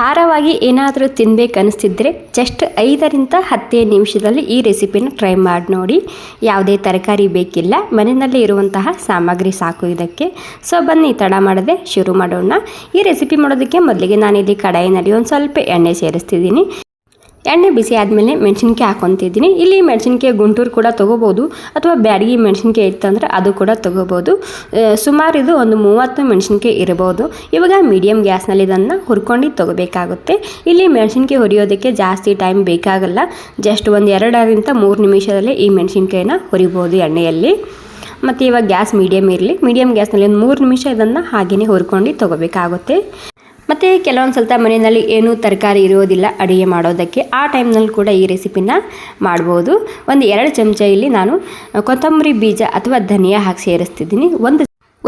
ಖಾರವಾಗಿ ಏನಾದರೂ ತಿನ್ನಬೇಕು ಅನಿಸ್ತಿದ್ರೆ ಜಸ್ಟ್ 5ರಿಂದ 10 ನಿಮಿಷದಲ್ಲಿ ಈ ರೆಸಿಪಿನ ಟ್ರೈ ಮಾಡಿ ನೋಡಿ. ಯಾವುದೇ ತರಕಾರಿ ಬೇಕಿಲ್ಲ, ಮನೆಯಲ್ಲೇ ಇರುವಂತಹ ಸಾಮಗ್ರಿ ಸಾಕು ಇದಕ್ಕೆ. ಸೊ ಬನ್ನಿ ತಡ ಮಾಡದೆ ಶುರು ಮಾಡೋಣ. ಈ ರೆಸಿಪಿ ಮಾಡೋದಕ್ಕೆ ಮೊದಲಿಗೆ ನಾನಿಲ್ಲಿ ಕಡಾಯಿನಲ್ಲಿ ಒಂದು ಸ್ವಲ್ಪ ಎಣ್ಣೆ ಸೇರಿಸ್ತಿದ್ದೀನಿ. ಎಣ್ಣೆ ಬಿಸಿ ಆದಮೇಲೆ ಮೆಣಸಿನ್ಕಾಯಿ ಹಾಕ್ಕೊತಿದ್ದೀನಿ. ಇಲ್ಲಿ ಮೆಣಸಿನ್ಕಾಯಿ ಗುಂಟೂರು ಕೂಡ ತೊಗೋಬೋದು, ಅಥವಾ ಬ್ಯಾಡಗಿ ಮೆಣಸಿನ್ಕಾಯಿ ಇತ್ತಂದ್ರೆ ಅದು ಕೂಡ ತೊಗೋಬೋದು. ಸುಮಾರು ಇದು ಒಂದು 30 ಮೆಣಸಿನ್ಕಾಯಿ ಇರ್ಬೋದು. ಇವಾಗ ಮೀಡಿಯಮ್ ಗ್ಯಾಸ್ನಲ್ಲಿ ಇದನ್ನು ಹುರ್ಕೊಂಡು ತೊಗೋಬೇಕಾಗುತ್ತೆ. ಇಲ್ಲಿ ಮೆಣಸಿನ್ಕಾಯಿ ಹುರಿಯೋದಕ್ಕೆ ಜಾಸ್ತಿ ಟೈಮ್ ಬೇಕಾಗಲ್ಲ, ಜಸ್ಟ್ ಒಂದು 2ರಿಂದ 3 ನಿಮಿಷದಲ್ಲೇ ಈ ಮೆಣಸಿನ್ಕಾಯಿನ ಹುರಿಬೋದು ಎಣ್ಣೆಯಲ್ಲಿ. ಮತ್ತು ಇವಾಗ ಗ್ಯಾಸ್ ಮೀಡಿಯಮ್ ಇರಲಿ, ಮೀಡಿಯಮ್ ಗ್ಯಾಸ್ನಲ್ಲಿ ಒಂದು 3 ನಿಮಿಷ ಇದನ್ನು ಹಾಗೆಯೇ ಹುರ್ಕೊಂಡು ತೊಗೋಬೇಕಾಗುತ್ತೆ. ಮತ್ತು ಕೆಲವೊಂದು ಸಲ ಮನೆಯಲ್ಲಿ ಏನೂ ತರಕಾರಿ ಇರೋದಿಲ್ಲ ಅಡುಗೆ ಮಾಡೋದಕ್ಕೆ, ಆ ಟೈಮ್ನಲ್ಲಿ ಕೂಡ ಈ ರೆಸಿಪಿನ ಮಾಡ್ಬೋದು. ಒಂದು 2 ಚಮಚ ಇಲ್ಲಿ ನಾನು ಕೊತ್ತಂಬರಿ ಬೀಜ ಅಥವಾ ಧನಿಯಾ ಹಾಕಿ ಸೇರಿಸ್ತಿದ್ದೀನಿ.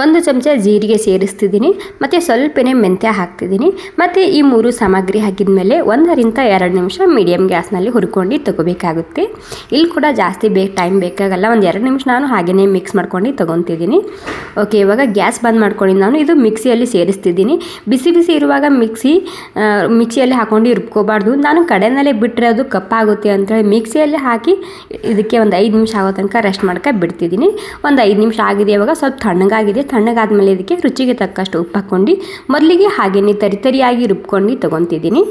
ಒಂದು ಚಮಚ ಜೀರಿಗೆ ಸೇರಿಸ್ತಿದ್ದೀನಿ, ಮತ್ತು ಸ್ವಲ್ಪನೇ ಮೆಂತ್ಯ ಹಾಕ್ತಿದ್ದೀನಿ. ಮತ್ತು ಈ 3 ಸಾಮಗ್ರಿ ಹಾಕಿದ ಮೇಲೆ 1ರಿಂದ 2 ನಿಮಿಷ ಮೀಡಿಯಮ್ ಗ್ಯಾಸ್ನಲ್ಲಿ ಹುರ್ಕೊಂಡು ತೊಗೋಬೇಕಾಗುತ್ತೆ. ಇಲ್ಲಿ ಕೂಡ ಜಾಸ್ತಿ ಟೈಮ್ ಬೇಕಾಗಲ್ಲ, ಒಂದು 2 ನಿಮಿಷ ನಾನು ಹಾಗೆಯೇ ಮಿಕ್ಸ್ ಮಾಡ್ಕೊಂಡು ತೊಗೊತಿದ್ದೀನಿ. ಓಕೆ, ಇವಾಗ ಗ್ಯಾಸ್ ಬಂದ್ ಮಾಡ್ಕೊಂಡು ನಾನು ಇದು ಮಿಕ್ಸಿಯಲ್ಲಿ ಸೇರಿಸ್ತಿದ್ದೀನಿ. ಬಿಸಿ ಬಿಸಿ ಇರುವಾಗ ಮಿಕ್ಸಿಯಲ್ಲಿ ಹಾಕೊಂಡು ರುಬ್ಕೋಬಾರ್ದು. ನಾನು ಕಡೆಯಲ್ಲೇ ಬಿಟ್ಟರೆ ಅದು ಕಪ್ಪಾಗುತ್ತೆ ಅಂತೇಳಿ ಮಿಕ್ಸಿಯಲ್ಲಿ ಹಾಕಿ ಇದಕ್ಕೆ ಒಂದು 5 ನಿಮಿಷ ಆಗೋ ತನಕ ರೆಸ್ಟ್ ಮಾಡ್ಕೊಂಡು ಬಿಡ್ತಿದ್ದೀನಿ. ಒಂದು 5 ನಿಮಿಷ ಆಗಿದೆ, ಇವಾಗ ಸ್ವಲ್ಪ ತಣ್ಣಗಾದ್ಮೇಲೆ ಇದಕ್ಕೆ ರುಚಿಗೆ ತಕ್ಕಷ್ಟು ಉಪ್ಪು ಹಾಕ್ಕೊಂಡು ಮೊದಲಿಗೆ ಹಾಗೆಯೇ ತರಿಯಾಗಿ ರುಬ್ಕೊಂಡು ತೊಗೊತಿದ್ದೀನಿ.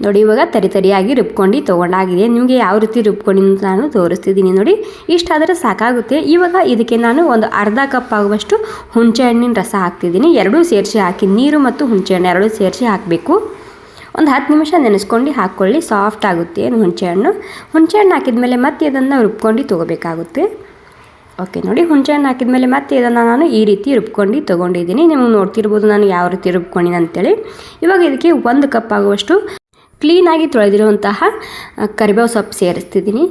ನೋಡಿ, ಇವಾಗ ತರಿಯಾಗಿ ರುಬ್ಕೊಂಡು ತೊಗೊಂಡಾಗಿದೆ. ನಿಮಗೆ ಯಾವ ರೀತಿ ರುಬ್ಕೊಂಡು ನಾನು ತೋರಿಸ್ತಿದ್ದೀನಿ ನೋಡಿ. ಇಷ್ಟಾದರೆ ಸಾಕಾಗುತ್ತೆ. ಇವಾಗ ಇದಕ್ಕೆ ನಾನು ಒಂದು ಅರ್ಧ ಕಪ್ ಆಗುವಷ್ಟು ಹುಣಸೆ ಹಣ್ಣಿನ ರಸ ಹಾಕ್ತಿದ್ದೀನಿ. ಎರಡೂ ಸೇರಿಸಿ ಹಾಕಿ, ನೀರು ಮತ್ತು ಹುಣಸೆ ಹಣ್ಣು ಎರಡೂ ಸೇರಿಸಿ ಹಾಕಬೇಕು. ಒಂದು 10 ನಿಮಿಷ ನೆನೆಸ್ಕೊಂಡು ಹಾಕ್ಕೊಳ್ಳಿ, ಸಾಫ್ಟ್ ಆಗುತ್ತೆ ಹುಣಸೆ ಹಣ್ಣು ಹಾಕಿದ ಮೇಲೆ ಮತ್ತೆ ಇದನ್ನು ರುಬ್ಕೊಂಡು ತೊಗೋಬೇಕಾಗುತ್ತೆ. ಓಕೆ, ನೋಡಿ, ಹುಣಸೆ ಹಣ್ಣು ಹಾಕಿದ ಮೇಲೆ ಮತ್ತೆ ಇದನ್ನು ನಾನು ಈ ರೀತಿ ರುಬ್ಕೊಂಡು ತೊಗೊಂಡಿದ್ದೀನಿ. ನೀವು ನೋಡ್ತಿರ್ಬೋದು ನಾನು ಯಾವ ರೀತಿ ರುಬ್ಕೊಂಡಿನಿ ಅಂತೇಳಿ. ಇವಾಗ ಇದಕ್ಕೆ 1 ಕಪ್ ಆಗುವಷ್ಟು ಕ್ಲೀನಾಗಿ ತೊಳೆದಿರುವಂತಹ ಕರಿಬೇವು ಸೊಪ್ಪು ಸೇರಿಸ್ತಿದ್ದೀನಿ.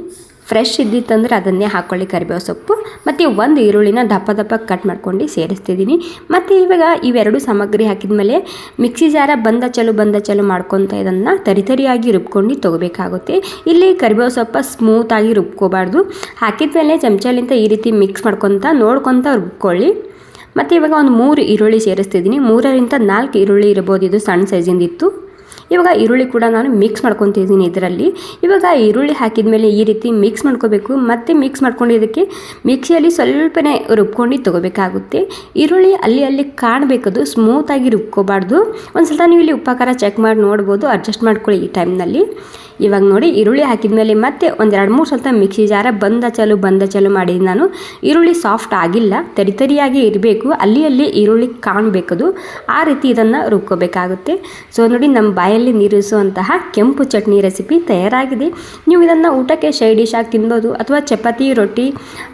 ಫ್ರೆಶ್ ಇದ್ದಿತ್ತಂದ್ರೆ ಅದನ್ನೇ ಹಾಕ್ಕೊಳ್ಳಿ, ಕರಿಬೇವು ಸೊಪ್ಪು. ಮತ್ತು 1 ಈರುಳ್ಳಿನ ದಪ್ಪ ಕಟ್ ಮಾಡ್ಕೊಂಡು ಸೇರಿಸ್ತಿದ್ದೀನಿ. ಮತ್ತು ಇವಾಗ ಇವೆರಡು ಸಾಮಗ್ರಿ ಹಾಕಿದ ಮೇಲೆ ಮಿಕ್ಸಿ ಜಾರ ಬಂದ ಚಲು ಮಾಡ್ಕೊತ ಇದನ್ನು ತರಿಯಾಗಿ ರುಬ್ಕೊಂಡು ತೊಗೋಬೇಕಾಗುತ್ತೆ. ಇಲ್ಲಿ ಕರಿಬೇವು ಸೊಪ್ಪು ಸ್ಮೂತಾಗಿ ರುಬ್ಕೋಬಾರ್ದು. ಹಾಕಿದ ಮೇಲೆ ಚಮಚಲಿಂದ ಈ ರೀತಿ ಮಿಕ್ಸ್ ನೋಡ್ಕೊತ ರುಬ್ಕೊಳ್ಳಿ. ಮತ್ತು ಇವಾಗ ಒಂದು 3 ಈರುಳ್ಳಿ ಸೇರಿಸ್ತಿದ್ದೀನಿ. 3ರಿಂದ 4 ಈರುಳ್ಳಿ ಇರ್ಬೋದು, ಇದು ಸಣ್ಣ ಸೈಜಿಂದಿತ್ತು. ಇವಾಗ ಈರುಳ್ಳಿ ಕೂಡ ನಾನು ಮಿಕ್ಸ್ ಮಾಡ್ಕೊತಿದ್ದೀನಿ ಇದರಲ್ಲಿ. ಇವಾಗ ಈರುಳ್ಳಿ ಹಾಕಿದ ಮೇಲೆ ಈ ರೀತಿ ಮಿಕ್ಸ್ ಮಾಡ್ಕೋಬೇಕು. ಮತ್ತು ಮಿಕ್ಸ್ ಮಾಡ್ಕೊಂಡು ಇದಕ್ಕೆ ಮಿಕ್ಸಿಯಲ್ಲಿ ಸ್ವಲ್ಪನೇ ರುಬ್ಕೊಂಡು ತೊಗೋಬೇಕಾಗುತ್ತೆ. ಈರುಳ್ಳಿ ಅಲ್ಲಿ ಕಾಣಬೇಕದು, ಸ್ಮೂತಾಗಿ ರುಬ್ಕೋಬಾರ್ದು. ಒಂದು ಸಲ ನೀವು ಇಲ್ಲಿ ಉಪ್ಪು ಖಾರ ಚೆಕ್ ಮಾಡಿ ನೋಡ್ಬೋದು, ಅಡ್ಜಸ್ಟ್ ಮಾಡ್ಕೊಳ್ಳಿ ಈ ಟೈಮ್ನಲ್ಲಿ. ಇವಾಗ ನೋಡಿ, ಈರುಳ್ಳಿ ಹಾಕಿದ ಮೇಲೆ ಮತ್ತೆ ಒಂದು 2-3 ಸಲ ಮಿಕ್ಸಿ ಜಾರ ಬಂದ ಚಲು ಮಾಡಿದ್ದು ನಾನು. ಈರುಳ್ಳಿ ಸಾಫ್ಟ್ ಆಗಿಲ್ಲ, ತರಿಯಾಗಿ ಇರಬೇಕು, ಅಲ್ಲಿ ಈರುಳ್ಳಿ ಕಾಣಬೇಕದು, ಆ ರೀತಿ ಇದನ್ನು ರುಬ್ಕೋಬೇಕಾಗುತ್ತೆ. ಸೊ ನೋಡಿ, ನಮ್ಮ ಬಾಯಲ್ಲಿ ನೀರಿಸುವಂತಹ ಕೆಂಪು ಚಟ್ನಿ ರೆಸಿಪಿ ತಯಾರಾಗಿದೆ. ನೀವು ಇದನ್ನು ಊಟಕ್ಕೆ ಸೈಡ್ ಡಿಶ್ ಆಗಿ ತಿನ್ಬೋದು, ಅಥವಾ ಚಪಾತಿ, ರೊಟ್ಟಿ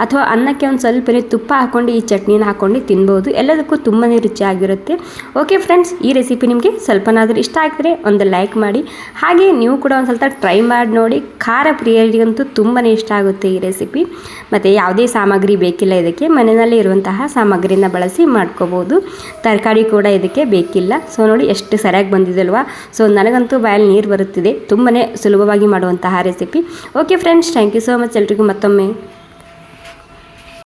ಅಥವಾ ಅನ್ನಕ್ಕೆ ಒಂದು ಸ್ವಲ್ಪ ತುಪ್ಪ ಹಾಕ್ಕೊಂಡು ಈ ಚಟ್ನಿನ ಹಾಕ್ಕೊಂಡು ತಿನ್ಬೋದು. ಎಲ್ಲದಕ್ಕೂ ತುಂಬಾ ರುಚಿಯಾಗಿರುತ್ತೆ. ಓಕೆ ಫ್ರೆಂಡ್ಸ್, ಈ ರೆಸಿಪಿ ನಿಮಗೆ ಸ್ವಲ್ಪನಾದರೂ ಇಷ್ಟ ಆಗಿದ್ರೆ ಒಂದು ಲೈಕ್ ಮಾಡಿ. ಹಾಗೆ ನೀವು ಕೂಡ ಒಂದು ಸ್ವಲ್ಪ ಟ್ರೈ ಮಾಡಿ ನೋಡಿ. ಖಾರ ಪ್ರಿಯರಿಗಂತೂ ತುಂಬಾ ಇಷ್ಟ ಆಗುತ್ತೆ ಈ ರೆಸಿಪಿ. ಮತ್ತು ಯಾವುದೇ ಸಾಮಗ್ರಿ ಬೇಕಿಲ್ಲ ಇದಕ್ಕೆ, ಮನೆಯಲ್ಲೇ ಇರುವಂತಹ ಸಾಮಗ್ರಿನ ಬಳಸಿ ಮಾಡ್ಕೋಬೋದು. ತರಕಾರಿ ಕೂಡ ಇದಕ್ಕೆ ಬೇಕಿಲ್ಲ. ಸೊ ನೋಡಿ, ಎಷ್ಟು ಸರಿಯಾಗಿ ಬಂದಿದಲ್ವಾ. ಸೊ ನನಗಂತೂ ಬಾಯಲ್ಲಿ ನೀರು ಬರುತ್ತಿದೆ. ತುಂಬಾ ಸುಲಭವಾಗಿ ಮಾಡುವಂತಹ recipe. Okay friends, thank you so much ಎಲ್ರಿಗೂ ಮತ್ತೊಮ್ಮೆ.